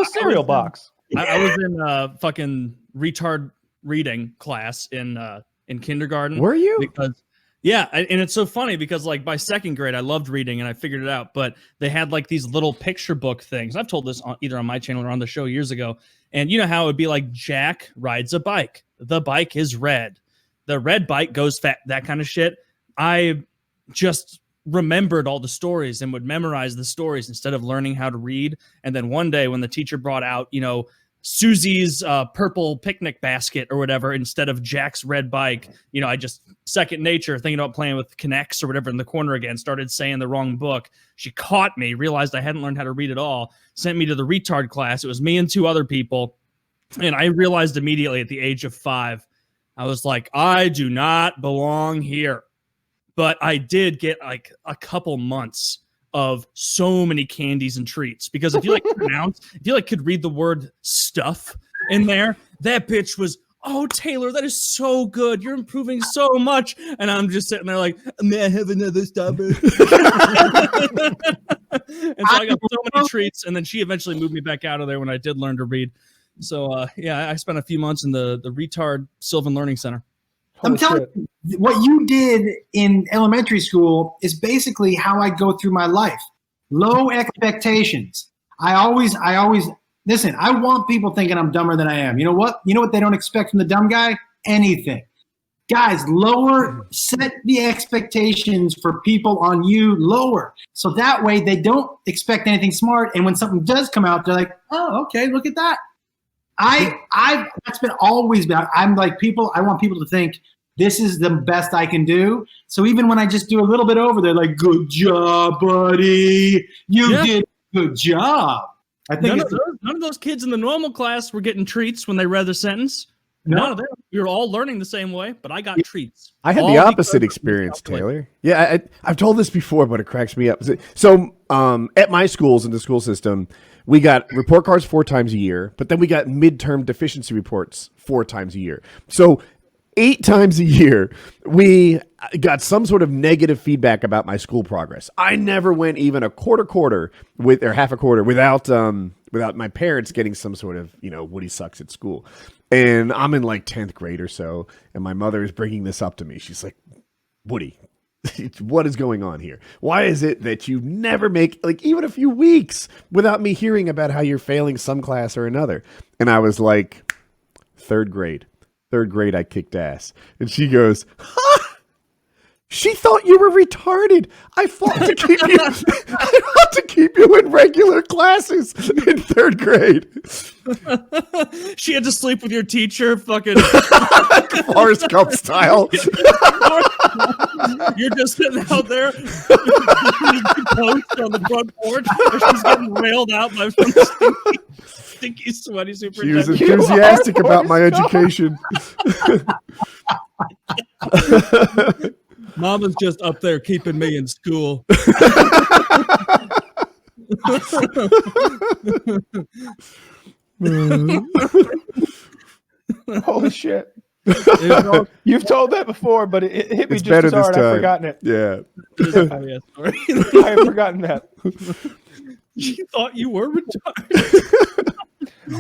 cereal box. I was in a fucking retard reading class in kindergarten. Were you? Because yeah, and it's so funny because like by second grade I loved reading and I figured it out, but they had like these little picture book things. I've told this either on my channel or on the show years ago. And you know how it would be like Jack rides a bike. The bike is red. The red bike goes fast, that kind of shit. I just remembered all the stories and would memorize the stories instead of learning how to read. And then one day when the teacher brought out, Susie's purple picnic basket or whatever, instead of Jack's red bike, I just second nature thinking about playing with Connects or whatever in the corner again, started saying the wrong book. She caught me, realized I hadn't learned how to read at all, sent me to the retard class. It was me and 2 other people. And I realized immediately at the age of 5, I was like, I do not belong here. But I did get like a couple months of so many candies and treats because if you could read the word stuff in there, that bitch was, oh, Taylor, that is so good. You're improving so much. And I'm just sitting there like, may I have another strawberry? And so I got so many treats. And then she eventually moved me back out of there when I did learn to read. So, I spent a few months in the retard Sylvan Learning Center. I'm telling you, what you did in elementary school is basically how I go through my life. Low expectations. I always listen, I want people thinking I'm dumber than I am. You know what? You know what they don't expect from the dumb guy? Anything. Guys, set the expectations for people on you lower. So that way they don't expect anything smart. And when something does come out, they're like, oh, okay, look at that. That's been always been. I'm like I want people to think this is the best I can do. So even when I just do a little bit over, they're like, good job, buddy. You did a good job. I think none of those kids in the normal class were getting treats when they read the sentence. No. None of them. We were all learning the same way, but I got treats. I had the opposite experience, Taylor. Yeah, I've told this before, but it cracks me up. So at my schools in the school system, we got report cards 4 times a year, but then we got midterm deficiency reports 4 times a year. So 8 times a year, we got some sort of negative feedback about my school progress. I never went even a quarter or half a quarter without my parents getting some sort of, Woody sucks at school. And I'm in like 10th grade or so, and my mother is bringing this up to me. She's like, Woody, what is going on here? Why is it that you never make like even a few weeks without me hearing about how you're failing some class or another? And I was like, 3rd grade. 3rd grade, I kicked ass. And she goes, huh? She thought you were retarded. I fought to keep you in regular classes in 3rd grade. She had to sleep with your teacher, fucking Forrest Gump style. You're just sitting out there, post on the front porch, and she's getting railed out by some stinky, sweaty superintendent. She was enthusiastic about my education. Mama's just up there keeping me in school. Holy shit. You've told that before, but it hit me it's just as hard. I've forgotten it. Yeah. I have forgotten that. She thought you were retarded.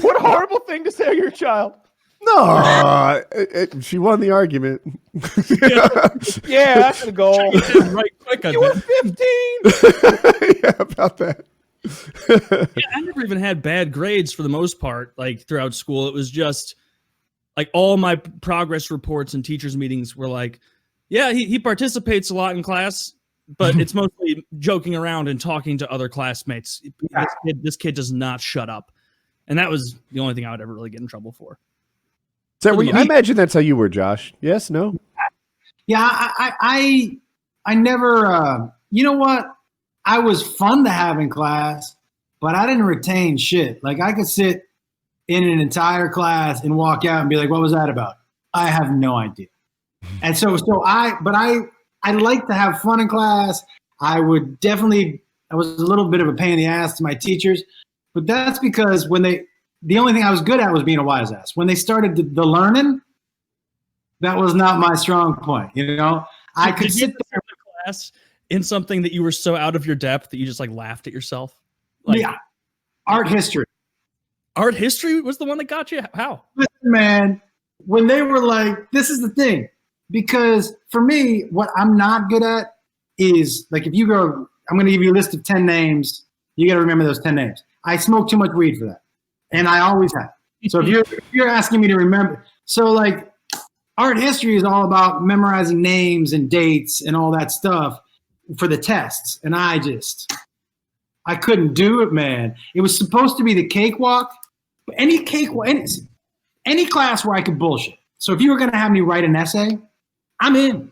What a horrible thing to say to your child. No, she won the argument. Yeah, that's the goal. Right quick, you were 15. Yeah, about that. I never even had bad grades for the most part, like throughout school. It was just like all my progress reports and teachers' meetings were like, yeah, he participates a lot in class, but it's mostly joking around and talking to other classmates. This kid does not shut up. And that was the only thing I would ever really get in trouble for. So I imagine that's how you were, Josh. Yes, no? Yeah, I never, you know what? I was fun to have in class, but I didn't retain shit. Like I could sit in an entire class and walk out and be like, what was that about? I have no idea. And so I like to have fun in class. I was a little bit of a pain in the ass to my teachers, but that's because the only thing I was good at was being a wise ass. When they started the learning, that was not my strong point. I could sit there in class in something that you were so out of your depth that you just like laughed at yourself. Yeah, art history. Art history was the one that got you? How? Listen, man, when they were like, this is the thing. Because for me, what I'm not good at is, like, if you go, I'm going to give you a list of 10 names. You got to remember those 10 names. I smoke too much weed for that. And I always have. So if you're asking me to remember. So, like, art history is all about memorizing names and dates and all that stuff for the tests. And I couldn't do it, man. It was supposed to be the cakewalk. But any class where I could bullshit. So if you were going to have me write an essay, I'm in.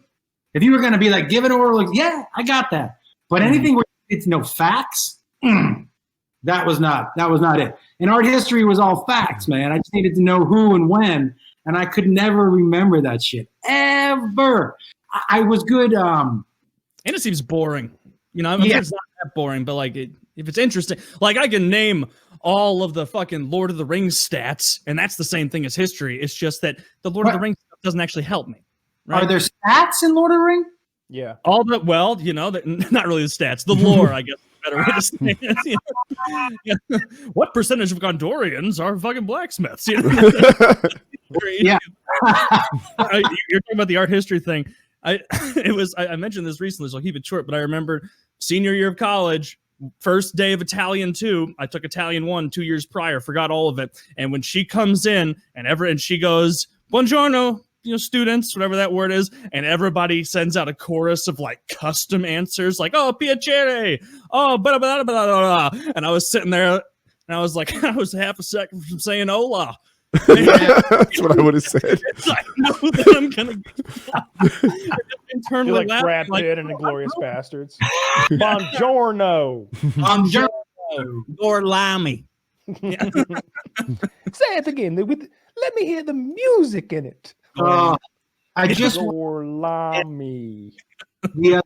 If you were going to be like, give an oral, like, yeah, I got that. But anything where it's no facts, that was not it. And art history was all facts, man. I just needed to know who and when, and I could never remember that shit ever. I was good. And it seems boring. You know, I mean, it's not that boring, but like, if it's interesting, like I can name all of the fucking Lord of the Rings stats, and that's the same thing as history. It's just that the Lord of the Rings stuff doesn't actually help me. Right? Are there stats in Lord of the Rings? Yeah. All the, well, you know, not really the stats, the lore, I guess. Better way to say it. You know? Yeah. What percentage of Gondorians are fucking blacksmiths? You know? Yeah. You're talking about the art history thing. I mentioned this recently, so I'll keep it short, but I remember senior year of college, first day of Italian 2, I took Italian 1 2 years prior, forgot all of it. And when she comes in and she goes, "Buongiorno, you know, students," whatever that word is, and everybody sends out a chorus of like custom answers, like, "Oh, piacere, oh, blah, blah, blah, blah, blah." And I was sitting there, and I was like, I was half a second from saying "hola." That's what I would have said. I know that I'm gonna internally You're like Brad Pitt and the Glorious Bastards. Buongiorno. Gorlami. Yeah. Say it again. Let me hear the music in it. I just Gorlami. the other